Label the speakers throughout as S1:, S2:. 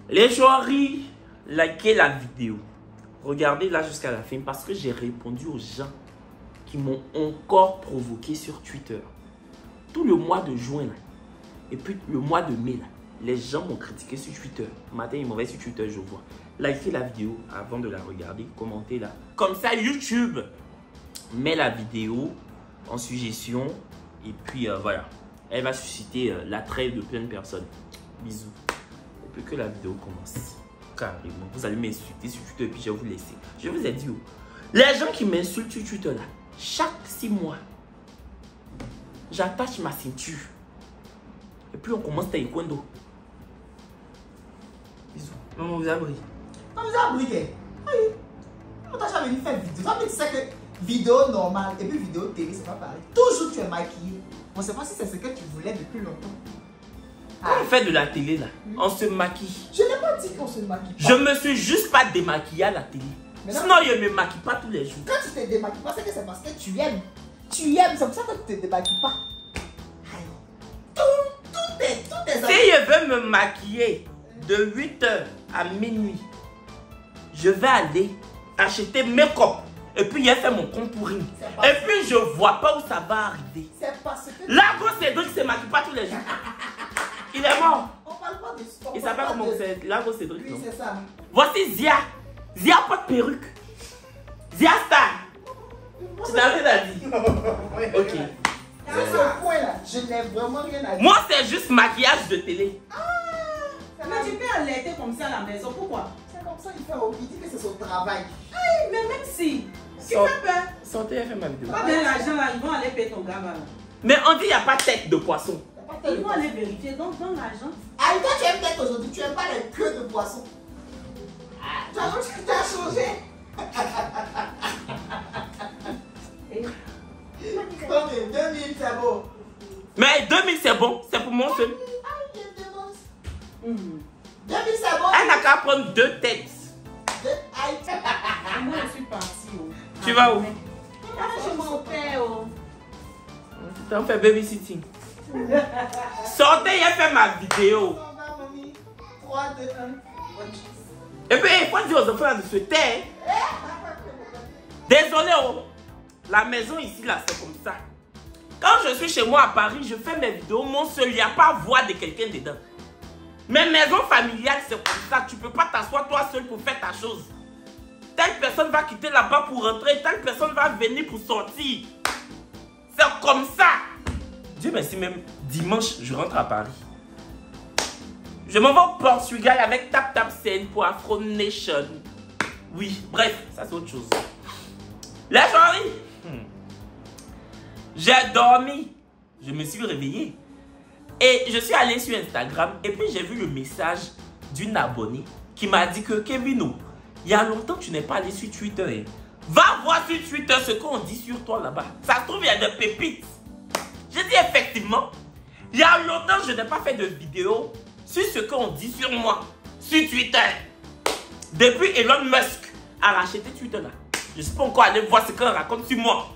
S1: Les joueries, likez la vidéo. Regardez là jusqu'à la fin parce que j'ai répondu aux gens qui m'ont encore provoqué sur Twitter. Tout le mois de juin là, et puis le mois de mai là, les gens m'ont critiqué sur Twitter. Matin, ils m'ont sur Twitter, je vois. Likez la vidéo avant de la regarder, commentez là. Comme ça, YouTube met la vidéo en suggestion et puis voilà. Elle va susciter l'attrait de plein de personnes. Bisous. Et puis que la vidéo commence. Carrément. Vous allez m'insulter sur Twitter et puis je vais vous laisser. Je vous ai dit où. Les gens qui m'insultent sur Twitter là, chaque 6 mois, j'attache ma ceinture. Et puis on commence taekwondo. Bisous.
S2: Maman vous a pris.
S3: On vous a pris que. Oui. On t'a jamais fait vidéo. Toi, tu sais que vidéo normale et puis vidéo télé, c'est pas pareil. Toujours tu es maquillée. On ne sait pas si c'est ce que tu voulais depuis longtemps.
S1: Quand on fait de la télé là, on se maquille.
S3: Je n'ai pas dit qu'on se maquille pas.
S1: Je me suis juste pas démaquillée à la télé. Sinon, je ne me maquille pas tous les jours.
S3: Quand tu te démaquilles pas, c'est parce que tu aimes. Tu aimes, c'est pour ça que tu ne te démaquilles pas. Tout est
S1: Si je veux me maquiller de 8h à minuit, je vais aller acheter make-up. Et puis, il fait mon contouring. Et puis, je vois pas où ça va arriver.
S3: C'est parce que...
S1: Largo Cédric se maquille pas tous les jours. Il est mort.
S3: On parle pas de sport.
S1: Il s'appelle comment c'est Largo Cédric.
S3: Oui, c'est ça.
S1: Voici Zia. Zia pas de perruque. Zia Star. Tu n'as rien à dire. Ok.
S3: Sur ce point là, je n'ai vraiment rien à dire.
S1: Moi, c'est juste maquillage de télé.
S4: Mais tu peux alerter comme ça à la maison, pourquoi?
S3: C'est comme ça qu'il fait. Il dit que c'est son travail.
S4: Hey, mais même si tu fais peur.
S1: Sortez et fais ma vidéo.
S4: Pas de l'argent là, ils vont aller payer ton gamin.
S1: Mais on dit qu'il n'y a pas de tête de poisson.
S4: Ils vont aller vérifier, donc dans l'argent.
S3: Ah, toi tu aimes peut-être aujourd'hui, tu n'aimes pas les queues de poisson. Tu as changé. Ok, 2000 c'est bon.
S1: Mais 2000 c'est bon, c'est pour mon seul.
S3: 2000 c'est bon.
S1: Elle n'a qu'à prendre 2 têtes.
S4: Moi je suis partie.
S1: Tu vas où?
S4: Je m'en fais.
S1: On fait babysitting. Sortez et fais ma vidéo.
S3: 3, 2, 1.
S1: Et puis il faut dire aux enfants de se taire. Désolé, oh. La maison ici là c'est comme ça. Quand je suis chez moi à Paris, je fais mes vidéos, mon seul, il n'y a pas voix de quelqu'un dedans. Mais maison familiale, c'est comme ça. Tu ne peux pas t'asseoir toi seul pour faire ta chose. Telle personne va quitter là-bas pour rentrer, telle personne va venir pour sortir. C'est comme ça. Dieu merci, même dimanche, je rentre à Paris. Je m'en vais au Portugal avec Tap Tap Scène pour Afro Nation. Oui, bref, ça c'est autre chose. La journée, j'ai dormi. Je me suis réveillé. Et je suis allé sur Instagram et puis j'ai vu le message d'une abonnée qui m'a dit que Kevino, il y a longtemps que tu n'es pas allé sur Twitter. Va voir sur Twitter ce qu'on dit sur toi là-bas. Ça se trouve, il y a des pépites. J'ai dit effectivement, il y a longtemps que je n'ai pas fait de vidéo sur ce qu'on dit sur moi, sur Twitter. Depuis Elon Musk a racheté Twitter là. Je ne suis pas encore allé voir ce qu'on raconte sur moi.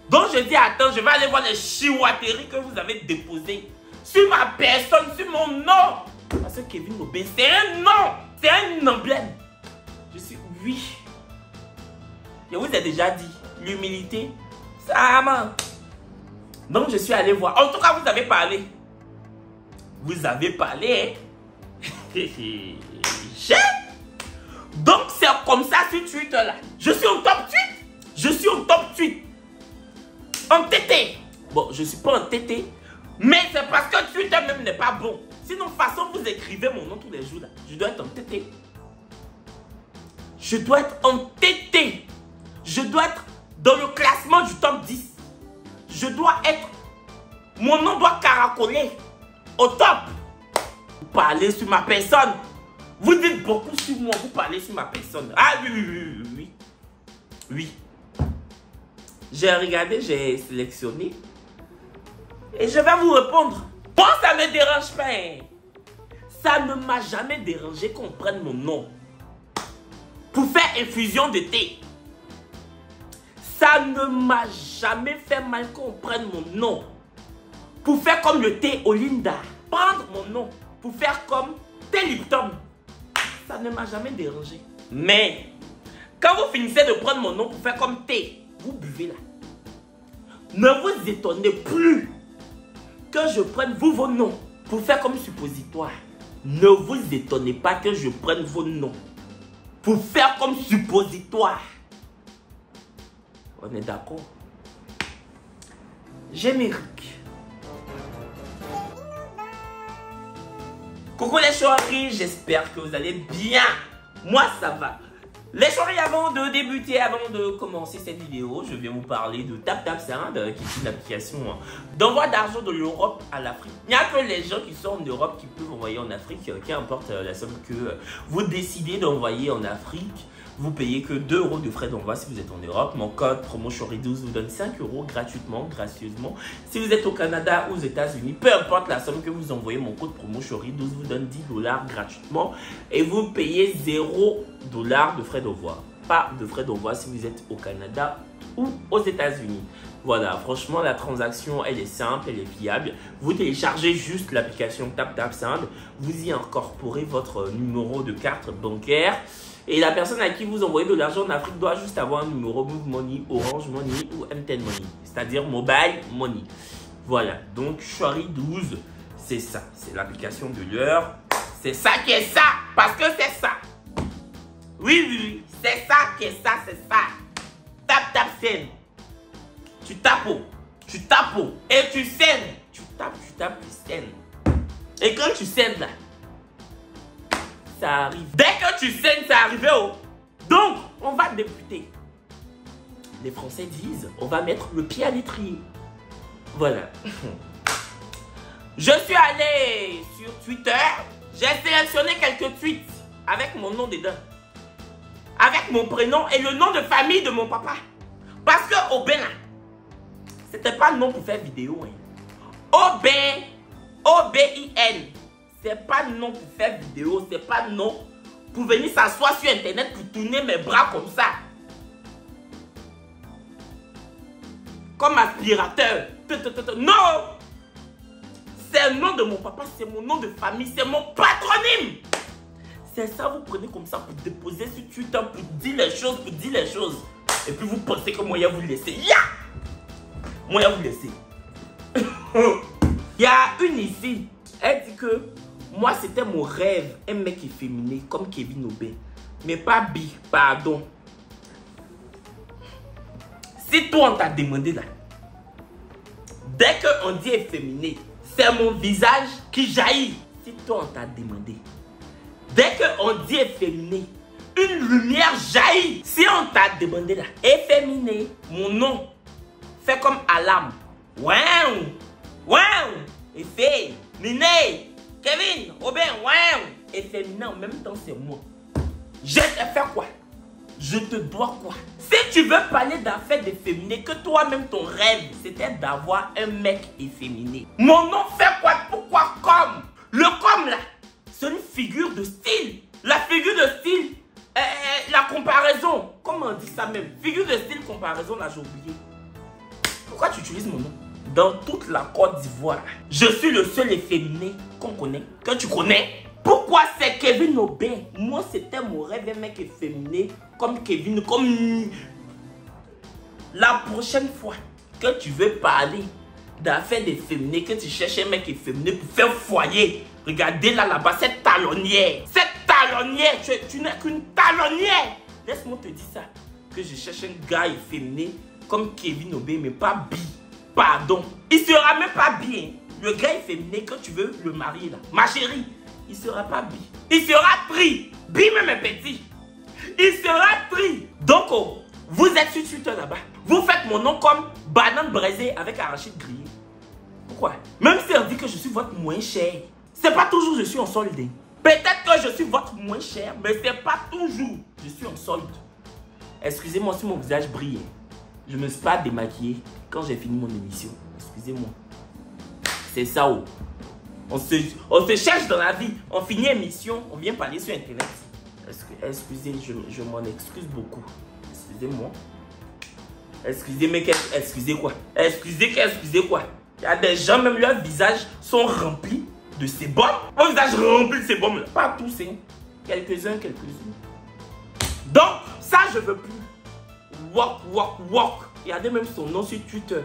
S1: Donc je dis, attends, je vais aller voir les chihuateries que vous avez déposées sur ma personne, sur mon nom. Parce que Kevin Obé, c'est un nom, c'est un emblème. Je suis, oui. Je vous ai déjà dit, l'humilité, ça ment. Donc je suis allé voir. En tout cas, vous avez parlé. Vous avez parlé, hein? Donc c'est comme ça sur Twitter là. Je suis au top tweet. Je suis au top tweet. En tété. Bon, je ne suis pas en tété. Mais c'est parce que Twitter même n'est pas bon. Sinon, façon vous écrivez mon nom tous les jours là. Je dois être en tété. Je dois être en tété. Je dois être dans le classement du top 10. Je dois être... Mon nom doit caracoler au top. Vous parlez sur ma personne. Vous dites beaucoup sur moi. Vous parlez sur ma personne. Ah oui, oui, oui, oui. Oui. J'ai regardé, j'ai sélectionné. Et je vais vous répondre. Bon, ça ne me dérange pas. Hein. Ça ne m'a jamais dérangé qu'on prenne mon nom pour faire infusion de thé. Ça ne m'a jamais fait mal qu'on prenne mon nom pour faire comme le thé Olinda. Prendre mon nom pour faire comme thé Lipton. ça ne m'a jamais dérangé. Mais, quand vous finissez de prendre mon nom pour faire comme thé, vous buvez là. Ne vous étonnez plus que je prenne vos noms pour faire comme suppositoire. Ne vous étonnez pas que je prenne vos noms pour faire comme suppositoire. On est d'accord? J'aime Eric. Coucou les choris, j'espère que vous allez bien. Moi ça va. Les choris, avant de débuter, avant de commencer cette vidéo, je vais vous parler de TapTapSend, qui est une application d'envoi d'argent de l'Europe à l'Afrique. Il n'y a que les gens qui sont en Europe qui peuvent envoyer en Afrique, qu'importe la somme que vous décidez d'envoyer en Afrique. Vous payez que 2 € de frais d'envoi si vous êtes en Europe. Mon code promo Chory12 vous donne 5 € gratuitement, gracieusement. Si vous êtes au Canada ou aux États-Unis, peu importe la somme que vous envoyez, mon code promo Chory12 vous donne 10 $ gratuitement. Et vous payez 0 $ de frais d'envoi. Pas de frais d'envoi si vous êtes au Canada ou aux États-Unis. Voilà, franchement, la transaction, elle est simple, elle est fiable. Vous téléchargez juste l'application TapTapSend. Vous y incorporez votre numéro de carte bancaire. Et la personne à qui vous envoyez de l'argent en Afrique doit juste avoir un numéro Move Money, Orange Money ou MTN Money. C'est-à-dire Mobile Money. Voilà, donc Chory12, c'est ça. C'est l'application de l'heure. C'est ça qui est ça, parce que c'est ça. Oui, c'est ça qui est ça, c'est ça. TapTapSend. Tu tapes, et tu scènes. Tu tapes, tu scènes. Et quand tu scènes là, ça arrive. Dès que tu saignes, ça arrive. Oh. Donc, on va débuter. Les Français disent, on va mettre le pied à l'étrier. Voilà. Je suis allé sur Twitter. J'ai sélectionné quelques tweets avec mon nom dedans. Avec mon prénom et le nom de famille de mon papa. Parce que Aubin, c'était pas le nom pour faire vidéo. Hein. O-B-I-N. C'est pas le nom pour faire vidéo, c'est pas le nom pour venir s'asseoir sur internet pour tourner mes bras comme ça. Comme aspirateur. Non! C'est le nom de mon papa, c'est mon nom de famille, c'est mon patronyme. C'est ça, vous prenez comme ça pour déposer sur Twitter, pour dire les choses, Et puis vous pensez que moi, je vais vous laisser. Ya! Moi, je vais vous laisser. Il y a une ici, elle dit que moi, c'était mon rêve, un mec efféminé comme Kevin Aubin. Mais pas bi, pardon. Si toi, on t'a demandé là, dès qu'on dit efféminé, c'est mon visage qui jaillit. Si toi, on t'a demandé, dès qu'on dit efféminé, une lumière jaillit. Si on t'a demandé là, efféminé, mon nom fait comme alarme. Waouh! Waouh! Efféminé! Kevin, Aubin, waouh! Et féminin en même temps, c'est moi. Je te fais quoi? Je te dois quoi? Si tu veux parler d'affaires d'efféminé, que toi-même ton rêve, c'était d'avoir un mec efféminé. Mon nom fait quoi? Pourquoi comme? Le comme là, c'est une figure de style. La figure de style, la comparaison. Comment on dit ça même? Figure de style, comparaison, là j'ai oublié. Pourquoi tu utilises mon nom? Dans toute la Côte d'Ivoire, je suis le seul efféminé qu'on connaît, que tu connais. Pourquoi c'est Kevin Aubin? Moi, c'était mon rêve, un mec efféminé comme Kevin, comme... La prochaine fois que tu veux parler d'affaires d'efféminé, que tu cherches un mec efféminé pour faire foyer, regardez là-bas, cette talonnière. Cette talonnière, tu n'es qu'une talonnière. Laisse-moi te dire ça, que je cherche un gars efféminé comme Kevin Aubin, mais pas bi. Pardon, il sera même pas bien. Le gars efféminé que tu veux le marier là, ma chérie, il sera pas bi. Il sera pris. Bi même un petit. Il sera pris. Donc, oh, vous êtes sur Twitter là-bas. Vous faites mon nom comme banane braisée avec arachide grillé. Pourquoi? Même si on dit que je suis votre moins cher, c'est pas toujours je suis en solde. Peut-être que je suis votre moins cher, mais c'est pas toujours je suis en solde. Excusez-moi si mon visage brille. Je me suis pas démaquillé quand j'ai fini mon émission. Excusez-moi. C'est ça, oh. On se cherche dans la vie. On finit l'émission, on vient parler sur internet. Excusez, je m'en excuse beaucoup. Excusez-moi. Excusez, mais excusez quoi? Excusez quoi? Il y a des gens, même leurs visages sont remplis de sébum. Mon visage rempli de sébum, là. Pas tous, hein. Quelques-uns, quelques-unes. Donc, ça, je veux plus. Walk. Regardez même son nom sur Twitter.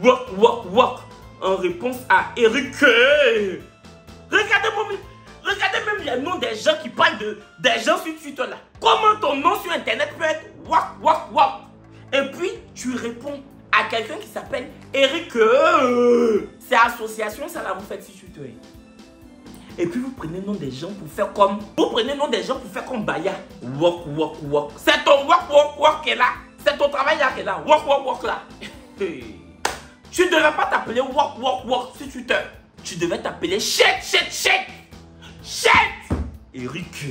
S1: Walk. En réponse à Eric. Regardez même les noms des gens qui parlent des gens sur Twitter là. Comment ton nom sur internet peut être walk. Et puis, tu réponds à quelqu'un qui s'appelle Eric. C'est association, ça là, vous faites sur Twitter. Et puis vous prenez le nom des gens pour faire comme... Baya. Walk. C'est ton walk qui est là. C'est ton travail là qui est là. Walk là. Tu ne devais pas t'appeler walk sur Twitter. Tu devais t'appeler shake. Eric.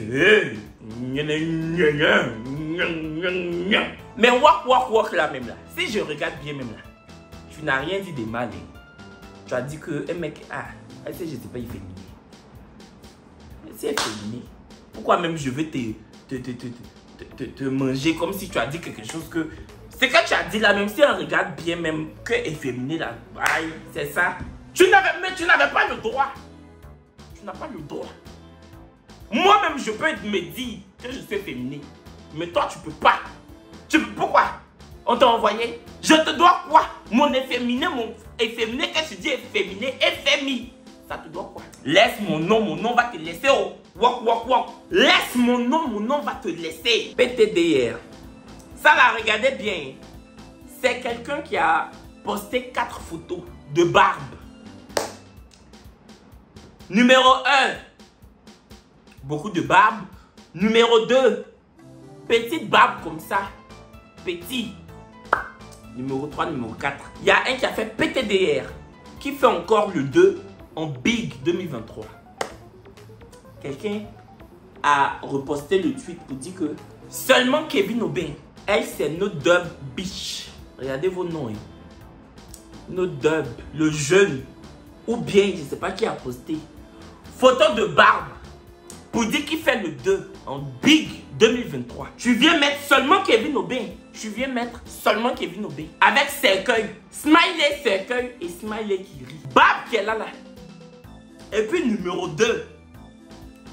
S1: Mais walk là même là. Si je regarde bien même là, tu n'as rien dit de mal. Tu as dit que un mec, je sais pas, il fait mieux. C'est féminin. Pourquoi même je veux te manger comme si tu as dit quelque chose que... C'est que tu as dit là, même si on regarde bien même que efféminé là. Aïe, c'est ça. Tu n'avais pas le droit. Tu n'as pas le droit. Moi-même, je peux me dire que je suis féminin. Mais toi, tu peux pas. Pourquoi? On t'a envoyé. Je te dois quoi? Mon efféminé, que tu dis efféminé, efféminé. Ça te doit quoi? Laisse mon nom va te laisser. Oh. Walk. Laisse mon nom va te laisser. PTDR. Ça là, regardez bien. C'est quelqu'un qui a posté 4 photos de barbe. Numéro 1. Beaucoup de barbe. Numéro 2. Petite barbe comme ça. Petit. Numéro 3, numéro 4. Il y a un qui a fait PTDR. Qui fait encore le 2 en Big 2023. Quelqu'un a reposté le tweet pour dire que seulement Kevin Aubin, elle c'est No Dub Bitch. Regardez vos noms. No Dub, le jeune. Ou bien, je ne sais pas qui a posté. Photo de barbe. Pour dire qu'il fait le 2 en Big 2023. Tu viens mettre seulement Kevin Aubin. Avec cercueil. Smiley cercueil et smiley qui rit. Barbe qui est là. Et puis numéro 2.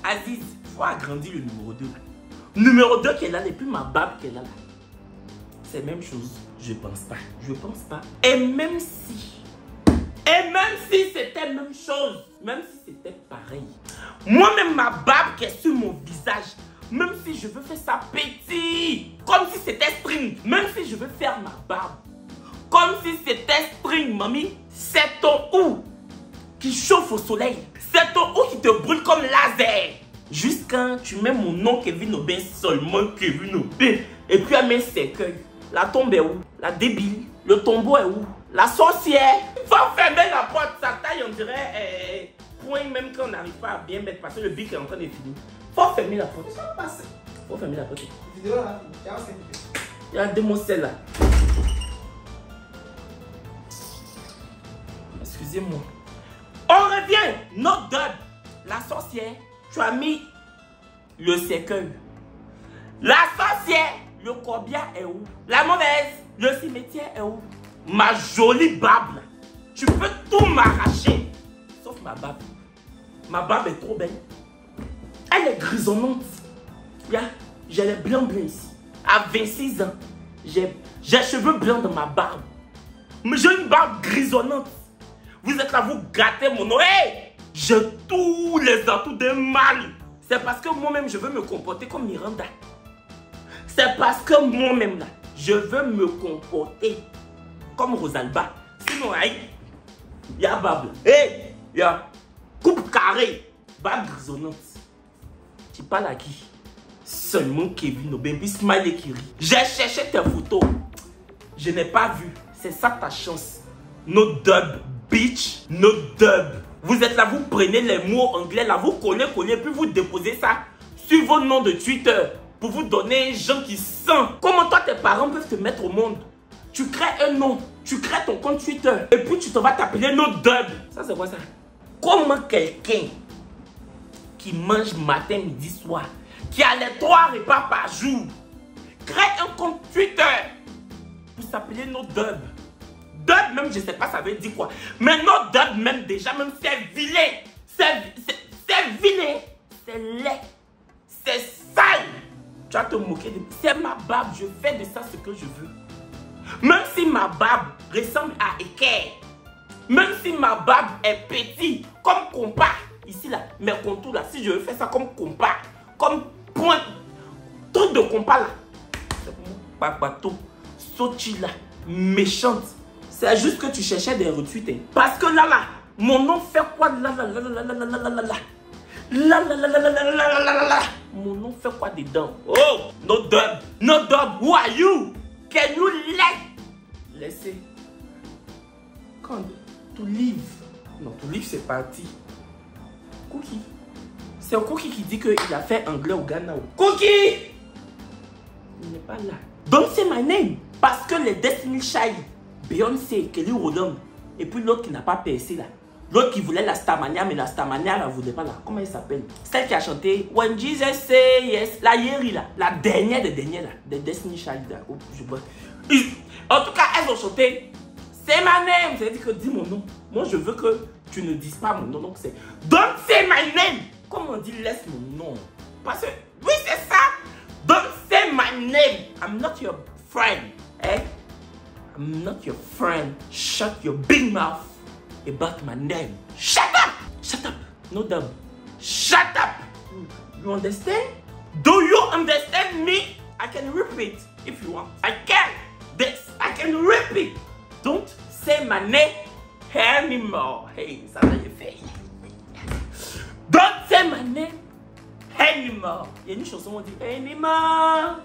S1: Aziz, il faut agrandir le numéro 2. Numéro 2 qui est là et puis ma barbe qui est là. C'est la même chose. Je pense pas. Et même si c'était même chose. Même si c'était pareil. Moi-même ma barbe qui est sur mon visage. Même si je veux faire ça petit. Comme si c'était string. Même si je veux faire ma barbe. Comme si c'était string, mamie. C'est ton ou qui chauffe au soleil. C'est ton ou qui te brûle comme laser. Juste quand tu mets mon nom Kevin Aubin, seulement Kevin Aubin. Et puis elle met un cercueil. La tombe est où? La débile. Le tombeau est où? La sorcière. Faut fermer la porte. Sa taille on dirait point même quand on n'arrive pas à bien mettre parce que le bic est en train de finir. Faut fermer la porte. Faut fermer la porte.
S3: Vidéo là.
S1: Regardez-moi celle-là. Excusez-moi. On revient. Notre dub. La sorcière. Tu as mis le cercueil. La sorcière. Le corbia est où? La mauvaise. Le cimetière est où? Ma jolie barbe. Tu peux tout m'arracher. Sauf ma barbe. Ma barbe est trop belle. Elle est grisonnante. J'ai les blancs ici. À 26 ans, j'ai cheveux blancs dans ma barbe. Mais j'ai une barbe grisonnante. Vous êtes là, vous gâtez mon nom. Hey! J'ai tous les atouts de mal. C'est parce que moi-même, je veux me comporter comme Miranda. C'est parce que moi-même, là, je veux me comporter comme Rosalba. Sinon, il y a barbe. Hey! Il y a coupe carrée. Barbe grisonnante. Tu parles à qui? Seulement Kevin Aubin, puis Smiley qui rit. J'ai cherché tes photos. Je n'ai pas vu. C'est ça ta chance. No dub, bitch. No dub. Vous êtes là, vous prenez les mots anglais là, vous collez, puis vous déposez ça sur vos noms de Twitter pour vous donner un gens qui sentent. Comment toi, tes parents peuvent te mettre au monde? Tu crées un nom, tu crées ton compte Twitter et puis tu te vas t'appeler No dub. Ça, c'est quoi ça? Comment quelqu'un qui mange matin, midi, soir, qui a les 3 repas par jour, crée un compte Twitter pour s'appeler No dub? Dub même, je sais pas ça veut dire quoi. Mais No dub même déjà, même c'est vilain. C'est vilain. C'est laid. Tu vas te moquer de moi. C'est ma barbe, je fais de ça ce que je veux. Même si ma barbe ressemble à équerre, même si ma barbe est petite, comme compas, ici là, mes contours là, si je veux faire ça comme compas, comme point, truc de compas là, c'est pour moi, bateau, Sochi là, méchante. C'est juste que tu cherchais des retweets. Hein. Parce que là, mon nom fait quoi là, mon nom fait quoi dedans? Oh, no dub, no dub, who are you? Can you laisser? Quand to leave. Non, to leave c'est parti. Cookie. C'est Cookie qui dit qu'il a fait anglais au Ghana. Cookie! Il n'est pas là. Don't say my name. Parce que les Destiny Child, Beyoncé, Kelly Rowland, et puis l'autre qui n'a pas percé là. L'autre qui voulait la Starmania, mais la Starmania ne la voulait pas là. Comment elle s'appelle? Celle qui a chanté When Jesus Say Yes. La Yeri là. La dernière des dernières là. Des Destiny Child là. Oh, en tout cas, elles ont chanté Say my name. C'est-à-dire que dis mon nom. Moi, je veux que tu ne dises pas mon nom. Donc c'est Don't say my name. Comment on dit laisse mon nom? Parce que, oui, c'est ça. Don't say my name. I'm not your friend. Eh? I'm not your friend. Shut your big mouth about my name. Shut up! Shut up! No dumb. Shut up! You understand? Do you understand me? I can repeat if you want. I can. This. I can repeat. Don't say my name anymore. Hey, ça va le faire. Don't say my name anymore. Il y a une chanson où on dit anymore.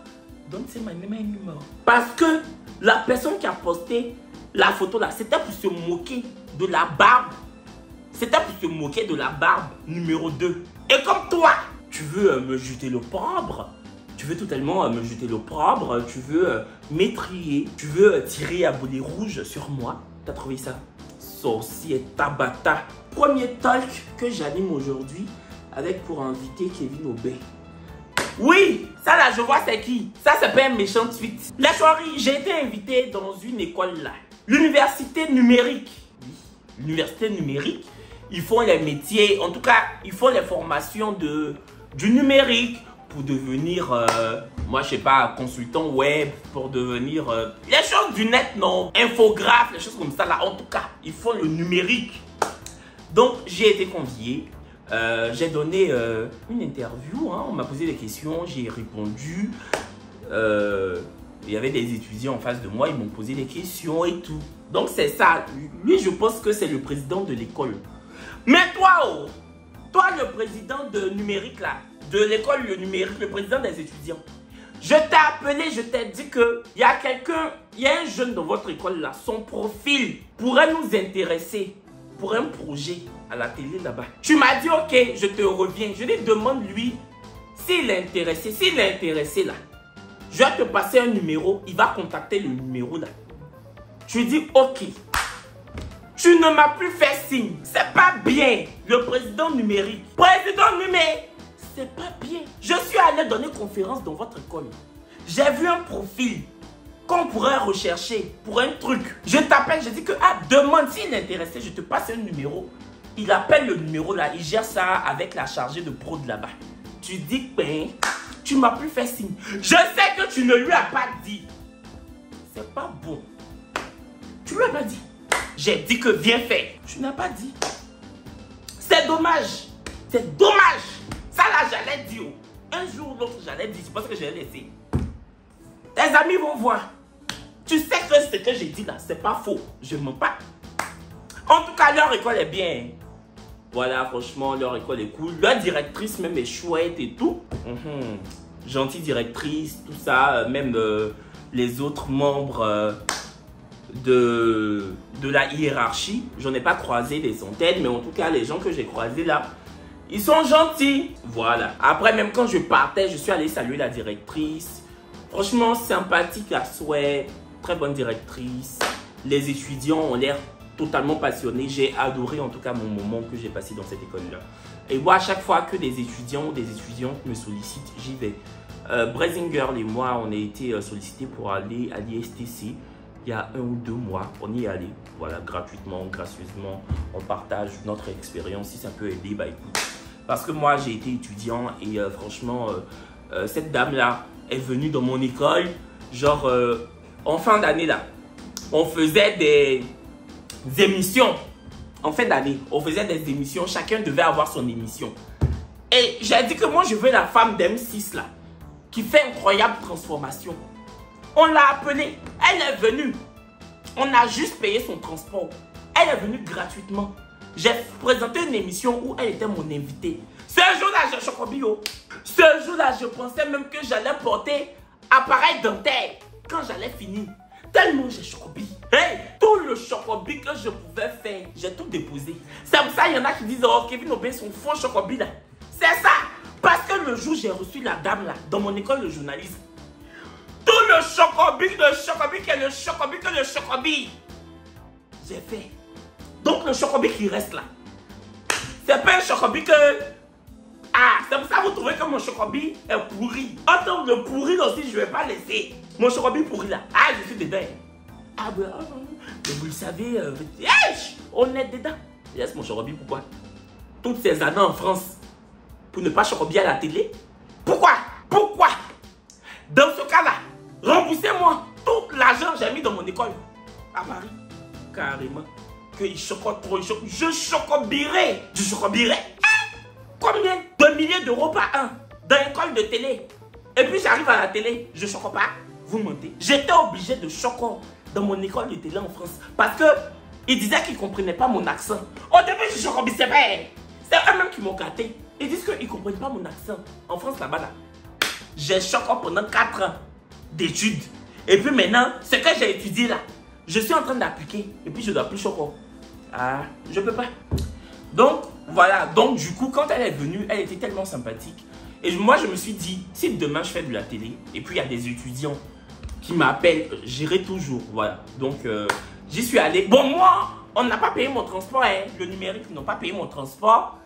S1: Don't say my name anymore. Parce que la personne qui a posté la photo là, c'était pour se moquer de la barbe. C'était pour se moquer de la barbe numéro 2. Et comme toi, tu veux me jeter l'opprobre, tu veux totalement me jeter l'opprobre, tu veux m'étrier, tu veux tirer à boulet rouge sur moi. T'as trouvé ça? Sorcier Tabata. Premier talk que j'anime aujourd'hui avec pour inviter Kevin Aubin. Oui, ça là, je vois c'est qui. Ça, c'est pas un méchant tweet. La soirée, j'ai été invité dans une école là. L'université numérique. Oui, l'université numérique. Ils font les métiers, en tout cas, ils font les formations du numérique pour devenir, moi je sais pas, consultant web, pour devenir les choses du net, non, infographe, les choses comme ça là. En tout cas, ils font le numérique. Donc, j'ai été convié. J'ai donné une interview, hein. On m'a posé des questions, j'ai répondu. Il y avait des étudiants en face de moi, ils m'ont posé des questions et tout. Donc c'est ça, lui je pense que c'est le président de l'école. Mais toi, oh, toi le président de numérique là, de l'école le numérique, le président des étudiants. Je t'ai appelé, je t'ai dit que il y a quelqu'un, il y a un jeune dans votre école là, son profil pourrait nous intéresser pour un projet à la télé là-bas. Tu m'as dit ok, je te reviens. Je lui demande lui s'il est intéressé. S'il est intéressé là, je vais te passer un numéro. Il va contacter le numéro là. Tu lui dis ok. Tu ne m'as plus fait signe. C'est pas bien. Le président numérique. Président numérique. C'est pas bien. Je suis allé donner conférence dans votre école. J'ai vu un profil qu'on pourrait rechercher pour un truc. Je t'appelle, je dis que ah, demande s'il est intéressé, je te passe un numéro. Il appelle le numéro là, il gère ça avec la chargée de prod là-bas. Tu dis ben, tu m'as plus fait signe. Je sais que tu ne lui as pas dit. C'est pas bon. Tu lui as pas dit. J'ai dit que viens faire. Tu n'as pas dit. C'est dommage. C'est dommage. Ça là, j'allais dire. Un jour ou l'autre, j'allais dire. Je pense que je vais laisser. Tes amis vont voir. Tu sais que ce que j'ai dit là, c'est pas faux. Je ne mens pas. En tout cas, leur école est bien. Voilà, franchement, leur école est cool. Leur directrice même est chouette et tout. Gentille directrice, tout ça. Même les autres membres de la hiérarchie. J'en ai pas croisé des centaines, mais en tout cas, les gens que j'ai croisés là, ils sont gentils. Voilà. Après, même quand je partais, je suis allé saluer la directrice. Franchement, sympathique à souhait. Très bonne directrice. Les étudiants ont l'air totalement passionnés. J'ai adoré en tout cas mon moment que j'ai passé dans cette école-là. Et moi, à chaque fois que des étudiants ou des étudiantes me sollicitent, j'y vais. Brazing Girl et moi, on a été sollicités pour aller à l'ISTC il y a 1 ou 2 mois. On y est allé, voilà, gratuitement, gracieusement. On partage notre expérience. Si ça peut aider, bah écoute. Parce que moi, j'ai été étudiant et franchement, cette dame-là, est venue dans mon école. Genre, en fin d'année là, on faisait des émissions. En fin d'année, on faisait des émissions. Chacun devait avoir son émission. Et j'ai dit que moi, je veux la femme d'M6 là, qui fait incroyable transformation. On l'a appelée. Elle est venue. On a juste payé son transport. Elle est venue gratuitement. J'ai présenté une émission où elle était mon invitée. Ce jour-là, j'ai chocobi. Ce jour-là, je pensais même que j'allais porter appareil dentaire quand j'allais finir. Tellement j'ai chocobi. Hey, tout le chocobi que je pouvais faire, j'ai tout déposé. C'est pour ça qu'il y en a qui disent, oh, Kevin Aubin, son faux chocobi là. C'est ça. Parce que le jour où j'ai reçu la dame là, dans mon école de journalisme, tout le chocobi qui est le chocobi que le chocobi, j'ai fait. Donc le chocobi qui reste là, c'est pas un chocobi que... Ah, c'est pour ça que vous trouvez que mon chocobi est pourri. Attends, le pourri aussi, je vais pas laisser. Mon chocobi pourri là. Ah, je suis dedans. Ah, ben, vous le savez, on est dedans. Laisse mon chocobi, pourquoi? Toutes ces années en France, pour ne pas chocobi à la télé? Pourquoi? Pourquoi? Dans ce cas-là, remboursez-moi tout l'argent que j'ai mis dans mon école à Paris. Carrément. Qu'il chocote trop, je chocobirai. Je chocobirai. Combien de milliers d'euros par an dans l'école de télé? Et puis j'arrive à la télé, je chocote pas. Vous mentez. J'étais obligé de chocoter dans mon école de télé en France. Parce que ils disaient qu'ils ne comprenaient pas mon accent. Au début, je chocobissais pas. C'est eux-mêmes qui m'ont gâté. Ils disent qu'ils ne comprennent pas mon accent. En France, là-bas, là. J'ai chocoté pendant 4 ans d'études. Et puis maintenant, ce que j'ai étudié là, je suis en train d'appliquer. Et puis je dois plus chocoter. Ah, je peux pas. Donc, voilà. Donc, du coup, quand elle est venue, elle était tellement sympathique. Et moi, je me suis dit, si demain je fais de la télé, et puis il y a des étudiants qui m'appellent, j'irai toujours. Voilà. Donc, j'y suis allé. Bon, moi, on n'a pas payé mon transport. Hein. Le numérique, ils n'ont pas payé mon transport.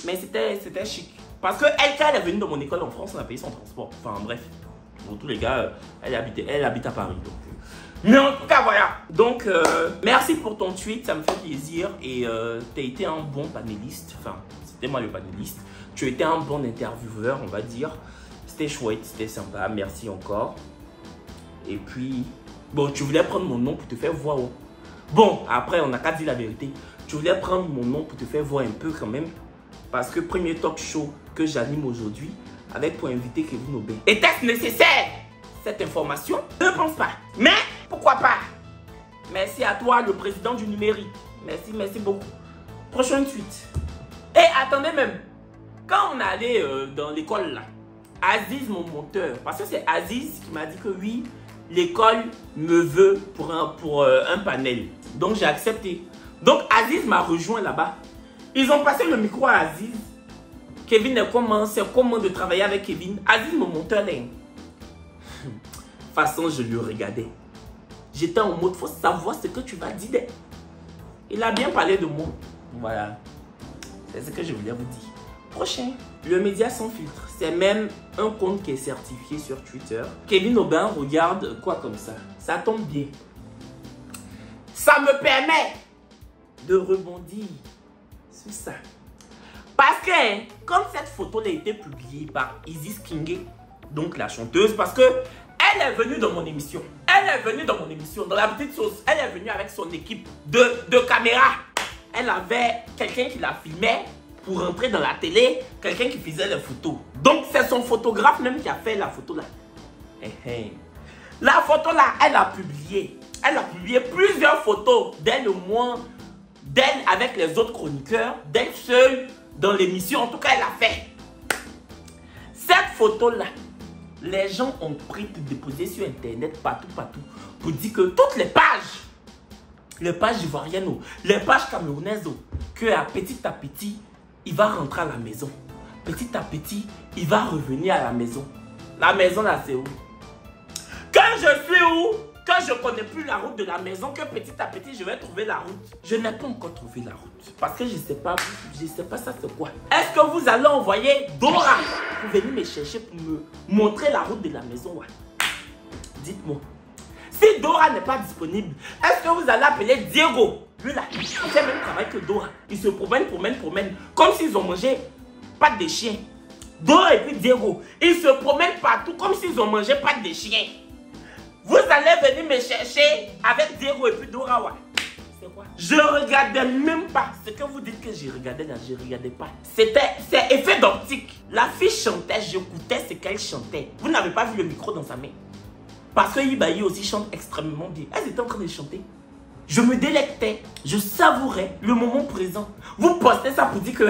S1: Mais c'était chic. Parce que elle, quand elle est venue dans mon école en France, on a payé son transport. Enfin, bref. Pour tous les gars, elle habite à Paris. Donc, mais en tout cas, voilà. Donc, merci pour ton tweet. Ça me fait plaisir. Et tu as été un bon panéliste. Enfin, c'était moi le panéliste. Tu étais un bon intervieweur, on va dire. C'était chouette, c'était sympa. Merci encore. Et puis, bon, tu voulais prendre mon nom pour te faire voir. Bon, après, on n'a qu'à dire la vérité. Tu voulais prendre mon nom pour te faire voir un peu quand même. Parce que premier talk show que j'anime aujourd'hui, avec pour inviter Kevin Aubin. Était-ce nécessaire, cette information? Je ne pense pas. Mais, pourquoi pas? Merci à toi, le président du numérique. Merci, merci beaucoup. Prochaine suite. Et attendez même. Quand on allait dans l'école là, Aziz, mon monteur, parce que c'est Aziz qui m'a dit que oui, l'école me veut pour un panel. Donc j'ai accepté. Donc Aziz m'a rejoint là-bas. Ils ont passé le micro à Aziz. Kevin, c'est comment de travailler avec Kevin? Aziz, mon monteur là. De toute façon, je lui regardais. J'étais en mode, faut savoir ce que tu vas dire. Il a bien parlé de moi. Voilà. C'est ce que je voulais vous dire. Prochain. Le média sans filtre. C'est même un compte qui est certifié sur Twitter. Kevin Aubin regarde quoi comme ça? Ça tombe bien. Ça me permet de rebondir sur ça. Parce que quand cette photo a été publiée par Isis Kingé, donc la chanteuse, parce que elle est venue dans mon émission. Elle est venue dans mon émission, dans la petite sauce. Elle est venue avec son équipe de caméra. Elle avait quelqu'un qui la filmait pour rentrer dans la télé, quelqu'un qui faisait les photos. Donc c'est son photographe même qui a fait la photo là. La photo là, elle a publié. Elle a publié plusieurs photos d'elle au moins, d'elle avec les autres chroniqueurs, d'elle seule dans l'émission. En tout cas, elle a fait. Cette photo là, les gens ont pris pour déposer sur internet partout, pour dire que toutes les pages ivoiriennes, les pages camerounaises, que à petit, il va rentrer à la maison. Petit à petit, il va revenir à la maison. La maison là, c'est où? Quand je suis où? Quand je ne connais plus la route de la maison, que petit à petit, je vais trouver la route. Je n'ai pas encore trouvé la route. Parce que je ne sais pas ça c'est quoi. Est-ce que vous allez envoyer Dora pour venir me chercher pour me montrer la route de la maison? Ouais. Dites-moi. Si Dora n'est pas disponible, est-ce que vous allez appeler Diego? Lui là, il fait le même travail que Dora. Il se promène. Comme s'ils ont mangé pâte de chien. Dora et puis Diego, ils se promènent partout comme s'ils ont mangé pas des chiens. Vous allez venir me chercher avec Diego et puis Dora, ouais. C'est quoi? Je regardais même pas. Ce que vous dites que je regardais là, je regardais pas. C'est effet d'optique. La fille chantait, j'écoutais ce qu'elle chantait. Vous n'avez pas vu le micro dans sa main. Parce que Ibayi aussi chante extrêmement bien. Elles étaient en train de chanter. Je me délectais, je savourais le moment présent. Vous postez ça pour dire que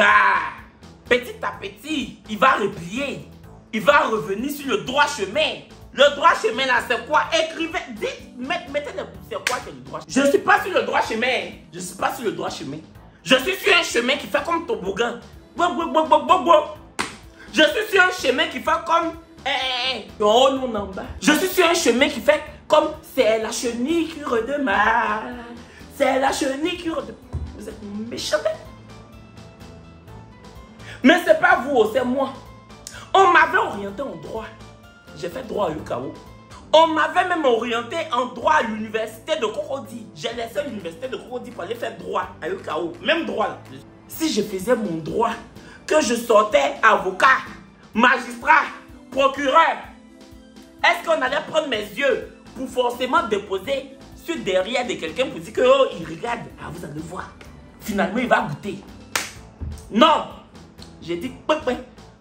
S1: petit à petit, il va replier. Il va revenir sur le droit chemin. Le droit chemin là, c'est quoi? Écrivez, dites, mettez c'est quoi que le droit chemin? Je ne suis pas sur le droit chemin. Je ne suis pas sur le droit chemin. Je suis sur un chemin qui fait comme toboggan. Je suis sur un chemin qui fait comme... Oh non, en bas. Je suis sur un chemin qui fait comme c'est la chenille qui redémarre. C'est la chenille qui redémarre. Vous êtes méchants. Mais c'est pas vous, c'est moi. On m'avait orienté en droit. J'ai fait droit à UKO. On m'avait même orienté en droit à l'université de Cocody. J'ai laissé l'université de Cocody pour aller faire droit à UKO. Même droit là. Si je faisais mon droit, que je sortais avocat, magistrat, procureur, est-ce qu'on allait prendre mes yeux pour forcément déposer sur derrière de quelqu'un pour dire que oh, il regarde, vous allez voir. Finalement, il va goûter. Non! J'ai dit,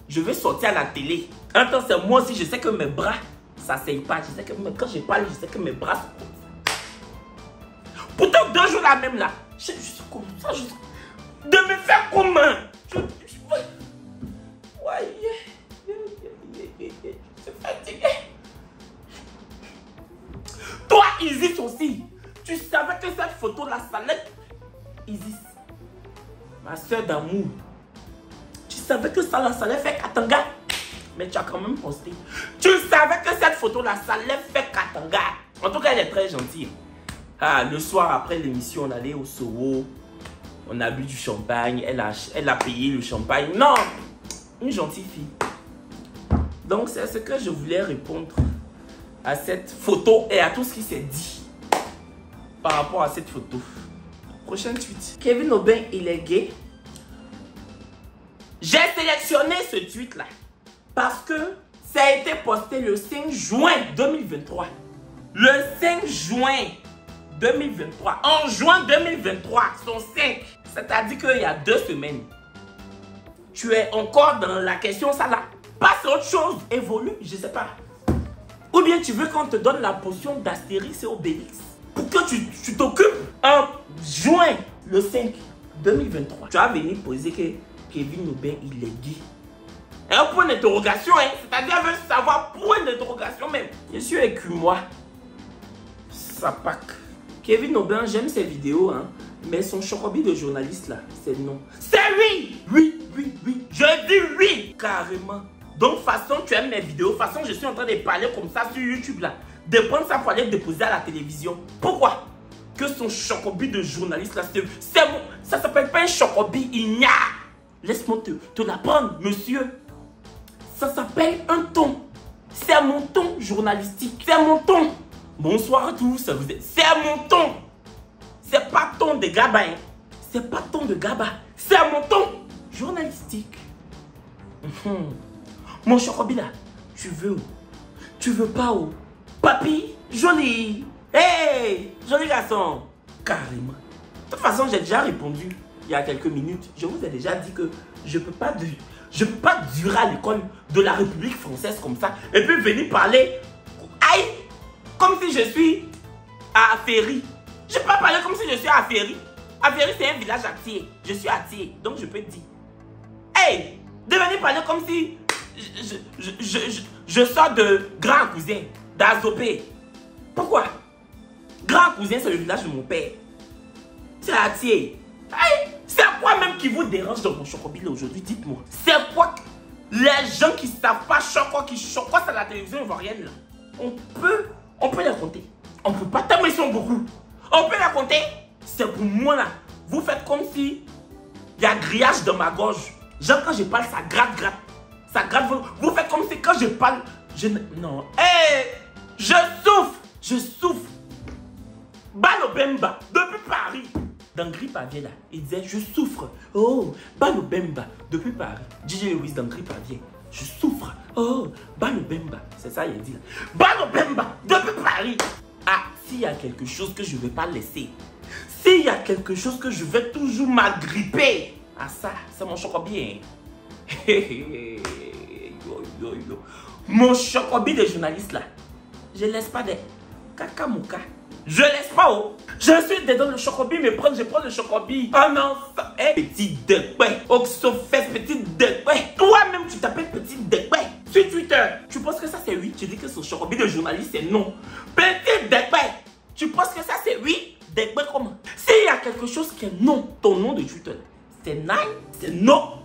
S1: je vais sortir à la télé. En temps, c'est moi aussi, je sais que mes bras, ça ne s'aille pas. Je sais que quand je parle, je sais que mes bras sont comme ça. Pourtant, 2 jours là même là, je suis comme ça. De me faire comment? Ouais. Je suis fatigué. Toi, Isis aussi. Tu savais que cette photo là, ça allait. Isis, ma soeur d'amour. Tu savais que ça là, ça allait faire Katanga. Mais tu as quand même posté. Tu savais que cette photo là, ça allait faire Katanga. En tout cas, elle est très gentille. Le soir après l'émission, on allait au Soho. On a bu du champagne. Elle a payé le champagne. Non, une gentille fille. Donc, c'est ce que je voulais répondre à cette photo et à tout ce qui s'est dit par rapport à cette photo. Prochain tweet. Kevin Aubin, il est gay. J'ai sélectionné ce tweet là parce que ça a été posté le 5 juin 2023. Le 5 juin 2023. En juin 2023, son 5. C'est-à-dire qu'il y a 2 semaines. Tu es encore dans la question ça là. Passe autre chose. Évolue, je sais pas. Ou bien tu veux qu'on te donne la potion d'Astérix et Obélix pour que tu t'occupes en juin le 5 2023. Tu vas venir poser que Kevin Aubin, il est gay. Un point d'interrogation, hein? C'est-à-dire, elle veut savoir point d'interrogation même. Je suis écumois. Ça pack. Kevin Aubin, j'aime ses vidéos, hein? Mais son chocobi de journaliste là, c'est non. C'est oui! Oui. Je dis oui! Carrément. Donc, façon, tu aimes mes vidéos. Façon, je suis en train de parler comme ça sur YouTube là. De prendre ça pour aller déposer à la télévision. Pourquoi? Que son chocobi de journaliste là, c'est bon. Ça s'appelle pas un chocobi, il n'y a. Laisse-moi te l'apprendre, monsieur. Ça s'appelle un ton. C'est mon ton journalistique. C'est mon ton. Bonsoir à tous. C'est mon ton. C'est pas ton de Gaba. Hein. C'est pas ton de Gaba. C'est mon ton journalistique. Mon chocobi là, tu veux où? Tu veux pas où? Papy, joli. Hey, joli garçon. Carrément. De toute façon, j'ai déjà répondu il y a quelques minutes. Je vous ai déjà dit que je peux pas durer à l'école de la République française comme ça. Et puis venir parler, aïe, comme si je suis à Ferry. Je peux pas parler comme si je suis à Ferry. À Ferry, c'est un village à Thiers. Je suis à Thiers, donc je peux te dire. Hey, de venir parler comme si je sors de Grand Cousin, d'Azopé. Pourquoi? Grand Cousin, c'est le village de mon père. C'est à Thiers. Hey, c'est quoi même qui vous dérange dans mon chocobi aujourd'hui? Dites-moi. C'est quoi les gens qui ne savent pas qui chocotent à la télévision ivoirienne là? On peut les compter. On peut pas, tellement ils sont beaucoup. On peut les compter. C'est pour moi là. Vous faites comme si il y a grillage dans ma gorge. Genre quand je parle, ça gratte. Ça gratte. Vous faites comme si quand je parle, non. Hey, je souffre. Balo Bemba, depuis Paris. Dans Grippe Avier là, il disait je souffre. Oh, Balo Bemba, depuis Paris. DJ Lewis dans Grippe Avier. Je souffre. Oh, Banobemba. C'est ça, il a dit. Banobemba, depuis Paris. Ah, s'il y a quelque chose que je ne vais pas laisser. S'il y a quelque chose que je vais toujours m'agripper. Ah, ça, c'est mon chocobi. Mon chocobi des journalistes là. Je laisse pas des caca-mouka. Je laisse pas, oh. Je suis dedans le chocobi, mais je prends le chocobi. Oh non, ça. Hey, petit déquet. Oxofest, petit déquet. Toi-même, tu t'appelles petit déquet. Sur Twitter, tu penses que ça c'est oui? Tu dis que ce chocobi de journaliste c'est non. Petit déquet. Tu penses que ça c'est oui? Déquet comment? S'il y a quelque chose qui est non, ton nom de Twitter, c'est nine, c'est non,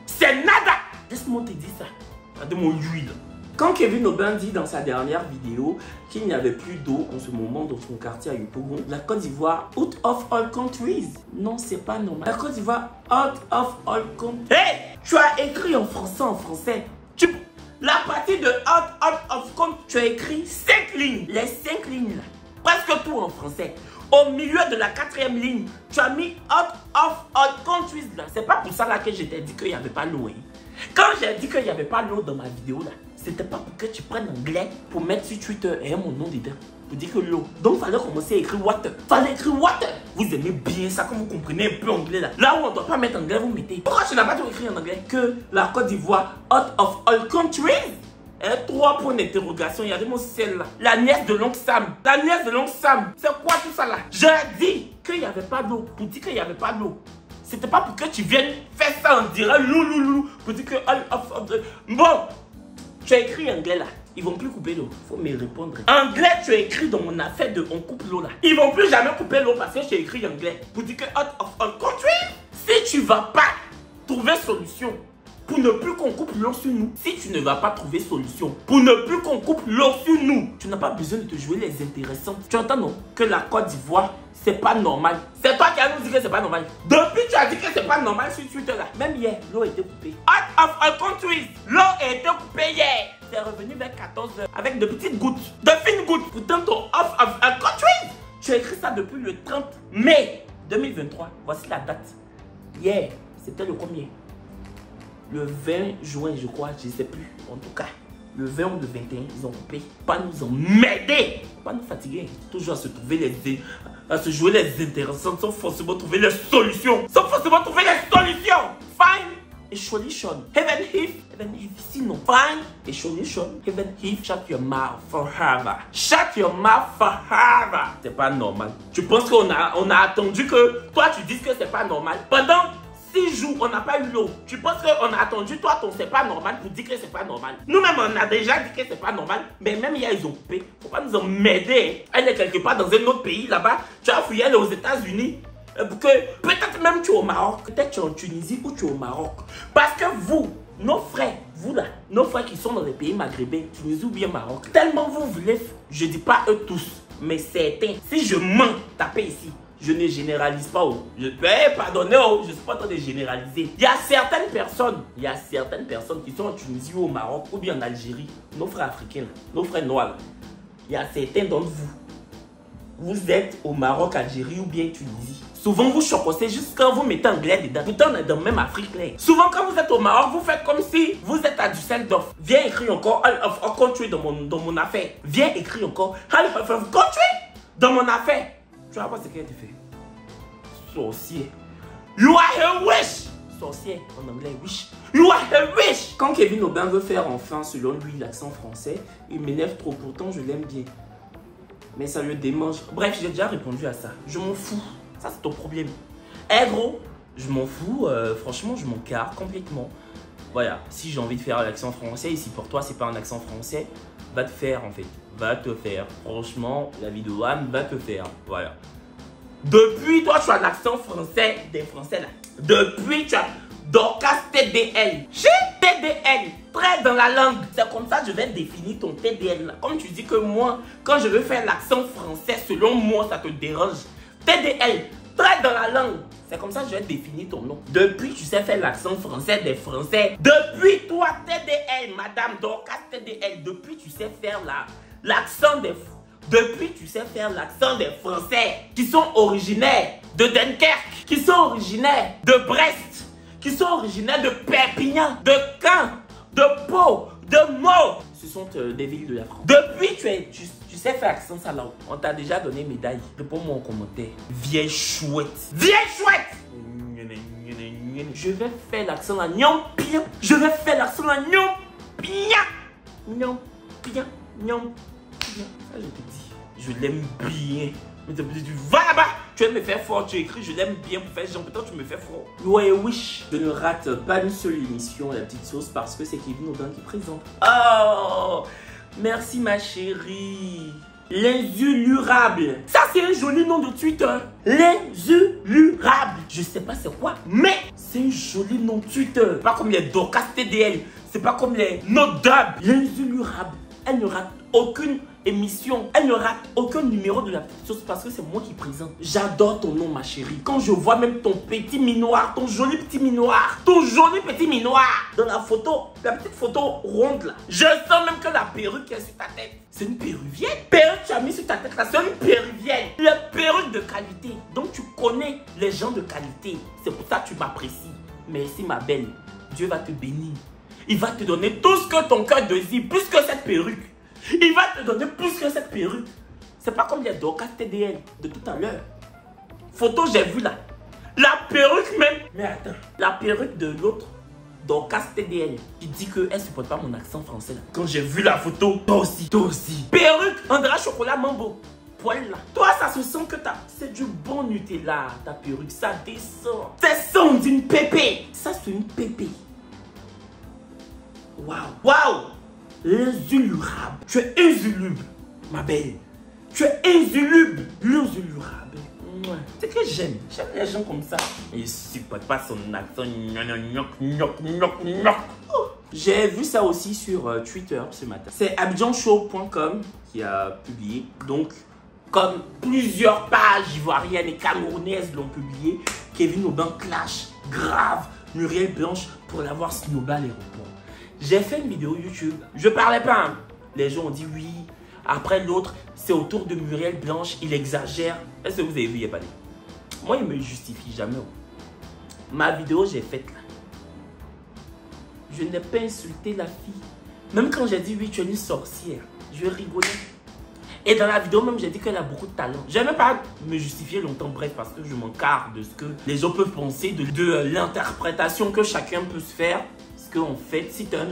S1: c'est nada. Laisse-moi te dire ça. Regardez mon huile. Quand Kevin Aubin dit dans sa dernière vidéo qu'il n'y avait plus d'eau en ce moment dans son quartier à Yopougon, la Côte d'Ivoire, out of all countries. Non, c'est pas normal. La Côte d'Ivoire, out of all countries. Hey, tu as écrit en français. La partie de out of countries, tu as écrit 5 lignes. Les 5 lignes là, presque tout en français. Au milieu de la 4e ligne, tu as mis out of all countries là. C'est pas pour ça là que je t'ai dit qu'il n'y avait pas l'eau. Hein. Quand j'ai dit qu'il n'y avait pas l'eau dans ma vidéo là, c'était pas pour que tu prennes anglais pour mettre sur Twitter et mon nom dedans. Pour dire que l'eau. Donc il fallait commencer à écrire water. Fallait écrire water. Vous aimez bien ça, comme vous comprenez un peu anglais là. Là où on ne doit pas mettre anglais, vous mettez. Pourquoi tu n'as pas tout écrit en anglais? Que la Côte d'Ivoire, out of all countries. Et 3 points d'interrogation, il y a mon ciel là. La nièce de l'oncle Sam. La nièce de l'oncle Sam. C'est quoi tout ça là? J'ai dit qu'il n'y avait pas d'eau. Pour dire qu'il n'y avait pas d'eau. C'était pas pour que tu viennes faire ça en direct. Louloulou. Pour dire que. Bon. Tu as écrit anglais là. Ils vont plus couper l'eau. Faut me répondre. Anglais, tu as écrit dans mon affaire de on coupe l'eau là. Ils vont plus jamais couper l'eau parce que j'ai écrit anglais. Pour dire que out of all countries. Si tu vas pas trouver solution pour ne plus qu'on coupe l'eau sur nous. Si tu ne vas pas trouver solution pour ne plus qu'on coupe l'eau sur nous, tu n'as pas besoin de te jouer les intéressants. Tu entends non? Que la Côte d'Ivoire, c'est pas normal. C'est toi qui as nous dit que c'est pas normal. Depuis tu as dit que c'est pas normal sur Twitter là. Même hier, l'eau a été coupée. Out of all countries, l'eau a été coupée hier. C'est revenu vers 14 h avec de petites gouttes, de fines gouttes. Pourtant ton off of all countries, tu as écrit ça depuis le 30 mai 2023. Voici la date. Hier, c'était le combien? Le 20 juin, je crois, je ne sais plus. En tout cas, le 20 ou le 21, ils ont coupé. Pas nous emmerder, pas nous fatiguer. Toujours à se trouver à se jouer les intéressants, sans forcément trouver les solutions. Sans forcément trouver les solutions. Fine et solution. Even if, sinon. Fine et solution. Even if, shut your mouth forever. Shut your mouth forever. C'est pas normal. Tu penses qu'on a attendu que toi tu dises que c'est pas normal pendant 6 jours, on n'a pas eu l'eau. Tu penses qu'on a attendu, toi, ton c'est pas normal pour dire que c'est pas normal. Nous-mêmes, on a déjà dit que c'est pas normal. Mais même hier, ils ont coupé. Faut pas nous emmerder. Elle est quelque part dans un autre pays là-bas. Tu as fouillé, elle est aux États-Unis. Peut-être même tu es au Maroc. Peut-être tu es en Tunisie ou tu es au Maroc. Parce que vous, nos frères, vous là, nos frères qui sont dans les pays maghrébins, Tunisie ou bien Maroc, tellement vous voulez, je dis pas eux tous, mais certains, si je mens, tapez ici. Je ne généralise pas. Pardonnez, je ne suis pas en train de généraliser. Il y a certaines personnes qui sont en Tunisie ou au Maroc ou bien en Algérie, nos frères africains, nos frères noirs. Il y a certains d'entre vous. Vous êtes au Maroc, Algérie ou bien Tunisie. Souvent vous chocossez juste quand vous mettez anglais dedans. Pourtant on est dans la même Afrique là. Souvent quand vous êtes au Maroc, vous faites comme si vous êtes à Düsseldorf. Viens écrire encore All of our country dans mon affaire. Viens écrire encore All of our country dans mon affaire. Tu vas voir ce qu'elle te fait. Sorcier. You are a wish. Sorcier en anglais, wish. You are a wish. Quand Kevin Aubin veut faire enfin, selon lui, l'accent français, il m'énerve trop. Pourtant, je l'aime bien. Mais ça le démange. Bref, j'ai déjà répondu à ça. Je m'en fous. Ça, c'est ton problème. Eh gros, je m'en fous. Franchement, je m'en carre complètement. Voilà. Si j'ai envie de faire l'accent français, ici pour toi, c'est pas un accent français, va te faire en fait. Va te faire. Franchement, la vidéo va te faire. Voilà. Depuis, toi, tu as un accent français des Français là. Depuis, tu as Dorcas TDL. Chez TDL, très dans la langue. C'est comme ça que je vais définir ton TDL là. Comme tu dis que moi, quand je veux faire l'accent français, selon moi, ça te dérange. TDL, très dans la langue. C'est comme ça que je vais définir ton nom. Depuis, tu sais faire l'accent français des Français. Depuis, toi, TDL, madame Dorcas TDL. Depuis, tu sais faire l'accent des Français. Depuis, tu sais faire l'accent des Français qui sont originaires de Dunkerque, qui sont originaires de Brest, qui sont originaires de Perpignan, de Caen, de Pau, de Meaux. Ce sont des villes de la France. Depuis, tu sais faire accent salon. On t'a déjà donné médaille. Réponds-moi en commentaire. Vieille chouette. Vieille chouette. Je vais faire l'accent à Nyampia. Je vais faire l'accent à Nyampia. Nyampia. Nyampia. Ça, je te dis. Je l'aime bien. Mais tu vas là-bas. Tu vas me faire fort. Tu écris. Je l'aime bien pour faire genre. Peut-être tu me fais fort. Ouais, wish. Je ne rate pas une seule émission, la petite sauce, parce que c'est Kevin Aubin qui présente. Oh, merci ma chérie. L'insulurable. Ça, c'est un joli nom de Twitter. L'insulurable. Je sais pas c'est quoi, mais c'est un joli nom de Twitter. Pas comme les Dorcas TDL. C'est pas comme les Nodab. L'insulurable. Elle ne rate aucune émission. Elle ne rate aucun numéro de la petite sauce parce que c'est moi qui présente. J'adore ton nom, ma chérie. Quand je vois même ton petit minoir, ton joli petit minoir, dans la photo, la petite photo ronde là. Je sens même que la perruque qui est sur ta tête, c'est une péruvienne. Perruque que tu as mis sur ta tête là, c'est une péruvienne. La perruque de qualité. Donc tu connais les gens de qualité. C'est pour ça que tu m'apprécies. Merci ma belle. Dieu va te bénir. Il va te donner tout ce que ton cœur désire, plus que cette perruque. Il va te donner plus que cette perruque. C'est pas comme les Dorcas TDL de tout à l'heure. Photo, j'ai vu là. La perruque même. Mais attends, la perruque de l'autre Dorcas TDL qui dit qu'elle supporte pas mon accent français là. Quand j'ai vu la photo, toi aussi. Perruque, Andra Chocolat Mambo. Poil là. Toi, ça se sent que c'est du bon Nutella, ta perruque. Ça descend. C'est son d'une pépé. Ça, c'est une pépé. Waouh. L'insulurable. Tu es insoluble, ma belle. Tu es insoluble. L'insulurable. C'est que j'aime. J'aime les gens comme ça. Il supporte pas son accent. J'ai vu ça aussi sur Twitter ce matin. C'est abidjanshow.com qui a publié. Donc, comme plusieurs pages ivoiriennes et camerounaises l'ont publié, Kevin Aubin clash grave Muriel Blanche pour l'avoir snobé à l'aéroport. J'ai fait une vidéo YouTube. Je parlais pas. Hein. Les gens ont dit oui. Après l'autre, c'est autour de Muriel Blanche. Il exagère. Est-ce que vous avez vu, il n'y a pas dit. Moi, il me justifie jamais. Ma vidéo, j'ai faite là. Je n'ai pas insulté la fille. Même quand j'ai dit oui, tu es une sorcière. Je rigolais. Et dans la vidéo même, j'ai dit qu'elle a beaucoup de talent. Je n'ai même pas me justifier longtemps, bref, parce que je m'en carre de ce que les gens peuvent penser, de l'interprétation que chacun peut se faire. En fait, si tu as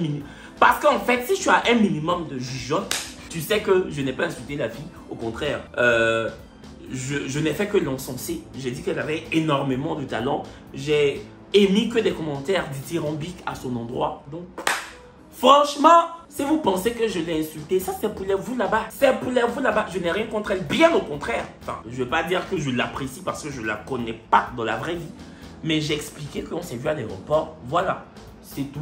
S1: parce qu'en fait, si tu as un minimum de jugeote, tu sais que je n'ai pas insulté la fille. Au contraire, je n'ai fait que l'encenser. J'ai dit qu'elle avait énormément de talent. J'ai émis que des commentaires dithyrambiques à son endroit. Donc, franchement, si vous pensez que je l'ai insultée, ça c'est pour vous là-bas. C'est pour vous là-bas. Je n'ai rien contre elle. Bien au contraire. Enfin, je ne vais pas dire que je l'apprécie parce que je ne la connais pas dans la vraie vie. Mais j'ai expliqué qu'on s'est vu à l'aéroport. Voilà. C'est tout.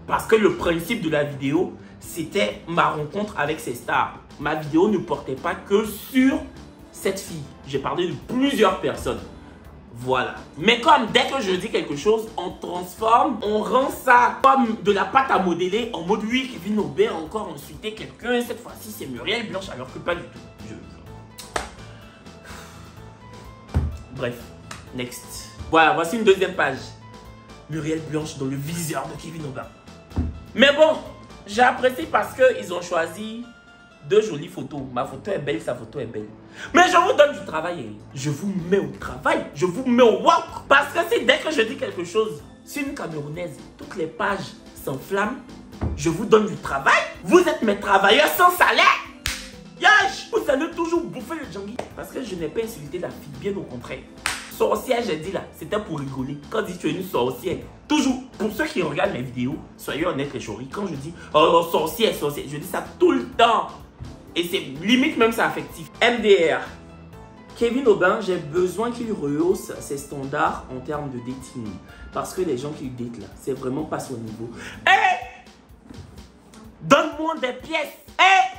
S1: Parce que le principe de la vidéo, c'était ma rencontre avec ces stars. Ma vidéo ne portait pas que sur cette fille. J'ai parlé de plusieurs personnes. Voilà. Mais comme dès que je dis quelque chose, on transforme, on rend ça comme de la pâte à modeler en mode oui, Kevin Aubin a encore insulté quelqu'un. Cette fois-ci, c'est Muriel Blanche, alors que pas du tout. Bref, next. Voilà, voici une deuxième page. Muriel Blanche dans le viseur de Kevin Aubin. Mais bon, j'ai apprécié parce qu'ils ont choisi deux jolies photos. Ma photo est belle, sa photo est belle. Mais je vous donne du travail. Je vous mets au travail. Je vous mets au work. Parce que c'est dès que je dis quelque chose sur une Camerounaise, toutes les pages s'enflamment. Je vous donne du travail. Vous êtes mes travailleurs sans salaire. Yesh, vous allez toujours bouffer le djangui. Parce que je n'ai pas insulté la fille, bien au contraire. Sorcière, j'ai dit là, c'était pour rigoler. Quand je dis tu es une sorcière, toujours, pour ceux qui regardent mes vidéos, soyez honnêtes les choris. Quand je dis oh sorcière, je dis ça tout le temps. Et c'est limite même ça affectif. MDR. Kevin Aubin, j'ai besoin qu'il rehausse ses standards en termes de dating. Parce que les gens qui datent là, c'est vraiment pas son niveau. Donne-moi des pièces.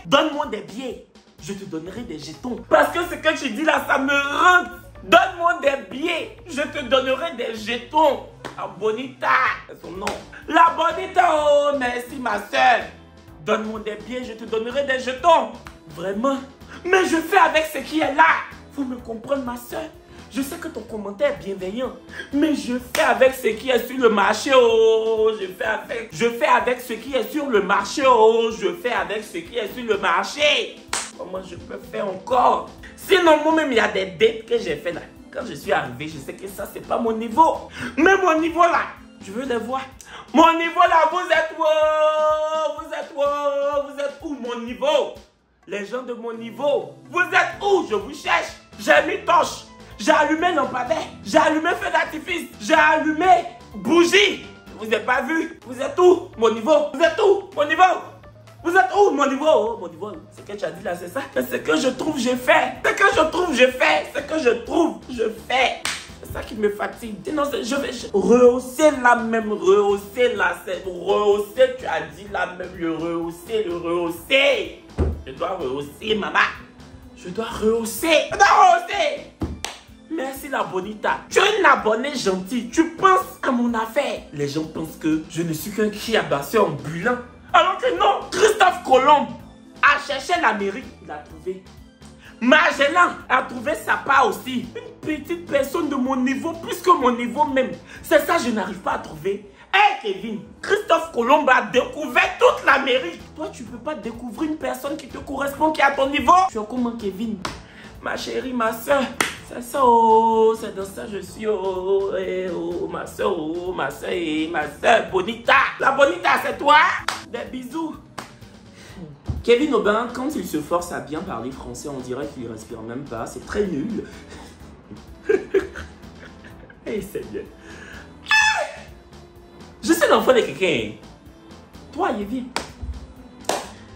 S1: Donne-moi des billets. Je te donnerai des jetons. Parce que ce que tu dis là, ça me rend. Donne-moi des billets, je te donnerai des jetons. La Bonita, c'est son nom. La Bonita, oh merci ma soeur. Donne-moi des billets, je te donnerai des jetons. Vraiment. Mais je fais avec ce qui est là. Vous me comprenez ma soeur. Je sais que ton commentaire est bienveillant, mais je fais avec ce qui est sur le marché, oh. Je fais avec ce qui est sur le marché, oh. Je fais avec ce qui est sur le marché. Comment je peux faire encore? Sinon, moi-même, il y a des dates que j'ai fait là. Quand je suis arrivé, je sais que ça, c'est pas mon niveau. Mais mon niveau là, je veux les voir. Mon niveau là, vous êtes où? Vous êtes où? Vous êtes où, mon niveau? Les gens de mon niveau, vous êtes où? Je vous cherche. J'ai mis torche. J'ai allumé lampadaire, j'ai allumé feu d'artifice, j'ai allumé bougie. Vous n'avez pas vu? Vous êtes où? Mon niveau? Vous êtes où? Mon niveau? Vous êtes où? Mon niveau? Oh, mon niveau, ce que tu as dit là, c'est ça? Ce que je trouve, j'ai fait. Ce que je trouve, j'ai fait. Ce que je trouve, je fais. C'est ça qui me fatigue. Sinon, je vais rehausser la même, rehausser la scène, rehausser, tu as dit la même, le rehausser, le rehausser. Je dois rehausser, maman. Je dois rehausser. Je dois rehausser. Merci la bonita. Tu es une abonnée gentille. Tu penses à mon affaire. Les gens pensent que je ne suis qu'un chiabasseur ambulant. Alors que non. Christophe Colomb a cherché l'Amérique. Il a trouvé. Magellan a trouvé sa part aussi. Une petite personne de mon niveau, plus que mon niveau même. C'est ça que je n'arrive pas à trouver. Hey Kevin, Christophe Colomb a découvert toute l'Amérique. Toi, tu ne peux pas découvrir une personne qui te correspond, qui est à ton niveau. Tu es comment Kevin? Ma chérie, ma soeur. C'est ça, oh, c'est dans ça je suis, oh, eh, oh, ma soeur, oh, ma soeur, Bonita. La Bonita, c'est toi? Des bisous. Kevin Aubin, quand il se force à bien parler français, on dirait qu'il ne respire même pas. C'est très nul. Hey, Seigneur. Je suis l'enfant de quelqu'un. Toi, Yévi.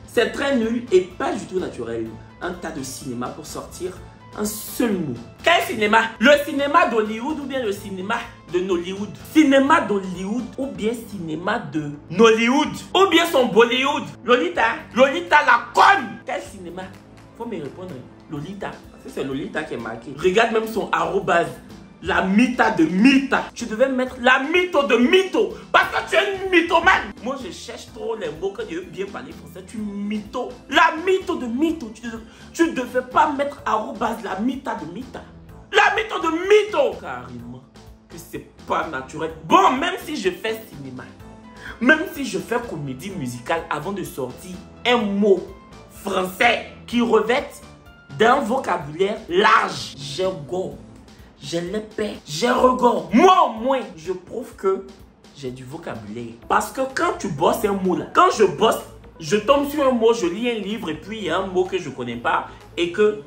S1: C'est très nul et pas du tout naturel. Un tas de cinéma pour sortir un seul mot. Quel cinéma? Le cinéma d'Hollywood ou bien le cinéma de Nollywood? Cinéma d'Hollywood ou bien cinéma de Nollywood? Ou bien son Bollywood? Lolita? Lolita la conne! Quel cinéma? Faut me répondre. Lolita. C'est Lolita qui est marqué. Regarde même son arrobase. La mita de mita. Tu devais mettre la mytho de mytho. Parce que tu es une mythomane. Moi, je cherche trop les mots quand je veux bien parler français. Tu mytho. La mytho de mytho. Tu ne devais pas mettre arrobase la mita de mita. La mytho de mytho. Carrément. Que c'est pas naturel. Bon, même si je fais cinéma, même si je fais comédie musicale avant de sortir un mot français qui revête d'un vocabulaire large, j'ai go. J'ai l'épée, j'ai regard. Moi au moins, je prouve que j'ai du vocabulaire. Parce que quand tu bosses un mot là, quand je bosse, je tombe sur un mot, je lis un livre et puis il y a un mot que je ne connais pas et que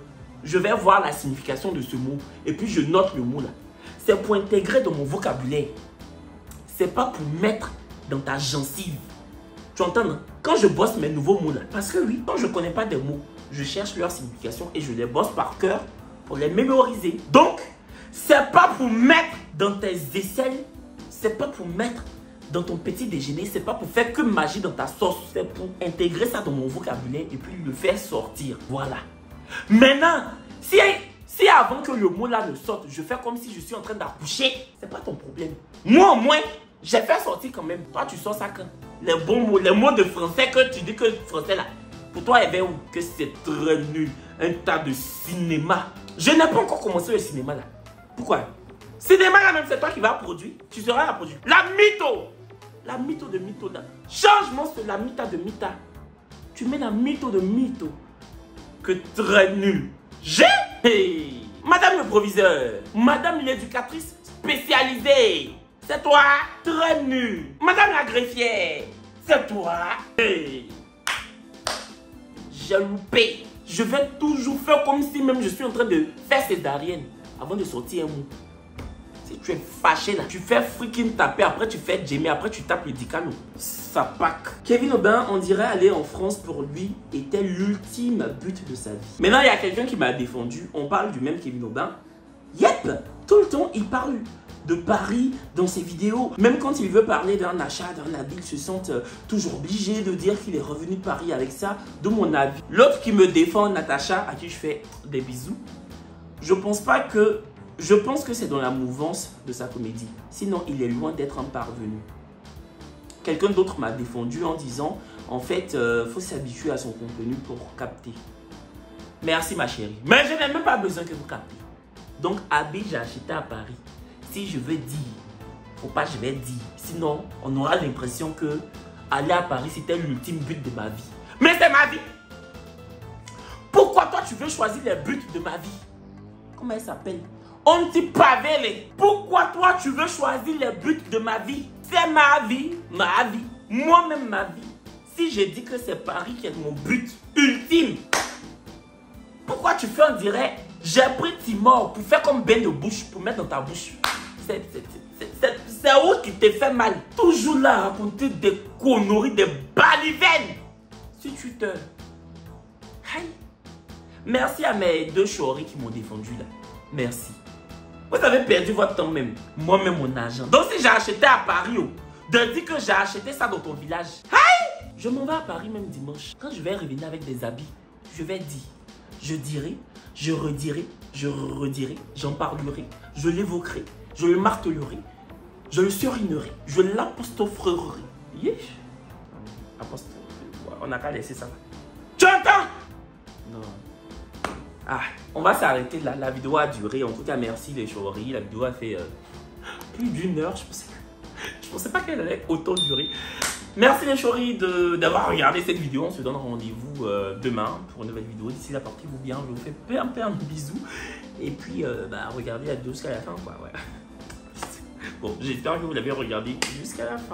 S1: je vais voir la signification de ce mot et puis je note le mot là. C'est pour intégrer dans mon vocabulaire. C'est pas pour mettre dans ta gencive. Tu entends, non? Quand je bosse mes nouveaux mots là, parce que oui, quand je ne connais pas des mots, je cherche leur signification et je les bosse par cœur pour les mémoriser. Donc, c'est pas pour mettre dans tes aisselles, c'est pas pour mettre dans ton petit déjeuner, c'est pas pour faire que magie dans ta sauce, c'est pour intégrer ça dans mon vocabulaire et puis le faire sortir. Voilà. Maintenant, si avant que le mot là ne sorte, je fais comme si je suis en train d'accoucher, c'est pas ton problème. Moi au moins, j'ai fait sortir quand même. Toi, tu sors ça quand? Les bons mots, les mots de français que tu dis que français là, pour toi, il y avait où? Que c'est très nul. Un tas de cinéma. Je n'ai pas encore commencé le cinéma là. Pourquoi? Cinéma là même, c'est toi qui vas produire. Tu seras la produire. La mytho. La mytho de mytho là. Changement sur la mita de mita. Tu mets la mytho de mytho. Que très nul. Hey. Madame le proviseur. Madame l'éducatrice spécialisée. C'est toi. Très nul. Madame la greffière. C'est toi. Hey. J'ai loupé. Je vais toujours faire comme si même je suis en train de faire césarienne avant de sortir un mot. Si tu es fâché là, tu fais freaking taper, après tu fais gémir, après tu tapes le dicano. Ça pack. Kevin Aubin, on dirait aller en France pour lui était l'ultime but de sa vie. Maintenant, il y a quelqu'un qui m'a défendu. On parle du même Kevin Aubin. Yep, tout le temps, il parle de Paris dans ses vidéos. Même quand il veut parler d'un achat, d'un habit, il se sent toujours obligé de dire qu'il est revenu de Paris avec ça, de mon avis. L'autre qui me défend, Natacha, à qui je fais des bisous, je pense que c'est dans la mouvance de sa comédie. Sinon, il est loin d'être un parvenu. Quelqu'un d'autre m'a défendu en disant, en fait, faut s'habituer à son contenu pour capter. Merci ma chérie. Mais je n'ai même pas besoin que vous captez. Donc, habit, j'ai acheté à Paris. Si je veux dire, faut pas, je vais dire. Sinon, on aura l'impression que aller à Paris, c'était l'ultime but de ma vie. Mais c'est ma vie. Pourquoi toi, tu veux choisir les buts de ma vie? Comment elle s'appelle? On ne dit pas vélé. Pourquoi toi, tu veux choisir les buts de ma vie? C'est ma vie, moi-même ma vie. Si je dis que c'est Paris qui est mon but ultime, pourquoi tu fais, on dirait, j'ai pris Timor pour faire comme bain de bouche, pour mettre dans ta bouche? C'est où qui te fait mal? Toujours là à raconter des conneries, des balivernes sur Twitter. Aïe. Merci à mes 2 choris qui m'ont défendu là. Merci. Vous avez perdu votre temps même. Moi-même mon argent. Donc si j'ai acheté à Paris, de dire que j'ai acheté ça dans ton village. Aïe! Je m'en vais à Paris même dimanche. Quand je vais revenir avec des habits, je vais dire, je dirai, je redirai, je redirai, j'en parlerai, je l'évoquerai, je le martelerai, je le surinerai, je l'apostropherai. Yesh! On n'a qu'à laisser ça. Tu entends? Non. Ah, on va s'arrêter là. La vidéo a duré. En tout cas, merci les choris. La vidéo a fait plus d'1 heure. Je pensais pas qu'elle allait autant durer. Merci les choris d'avoir regardé cette vidéo. On se donne rendez-vous demain pour une nouvelle vidéo. D'ici là, portez-vous bien. Je vous fais plein de bisous. Et puis, regardez la vidéo jusqu'à la fin. Quoi, ouais. Bon, j'espère que vous l'avez regardé jusqu'à la fin.